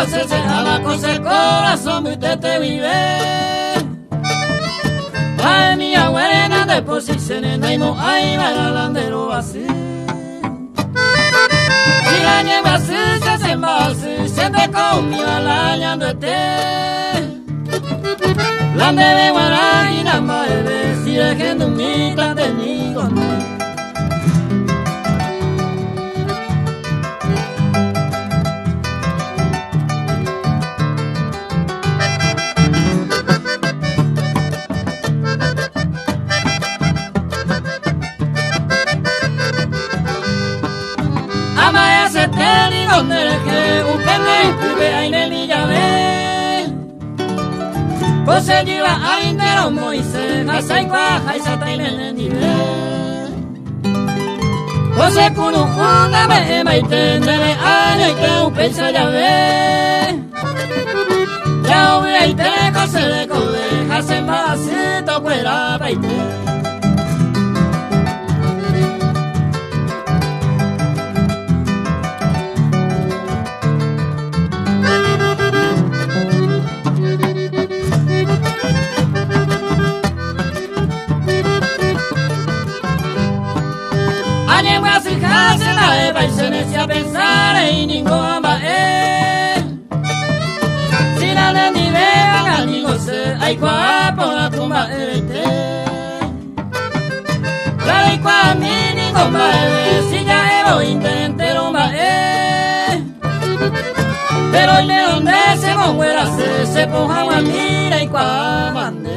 se abajo se corazón usted te vive. Ay mi abuela de posiciones no hay bailandero así. Si la nieve así se va así, siempre conmigo alañando la de guaraí la madre si dejando un mitad de mi gondé. Ama ese teni donde dejé un pene ahí en mi llave. Pose lleva ahí de los Moisés, hasai cuaja y sata en el nivel. Pose cuno una me maite nele año y que un pecho llave. Ya hubiera y te cose de code, hase masito cuera baite. Se la de paisanes a pensar en ningún bae. Si la de ni vean a ni goce, hay guapo la tumba erete. La de cua mi ningún bae, si ya evo intentero bae. Pero el de donde se muera se ponja a mira y cua mande.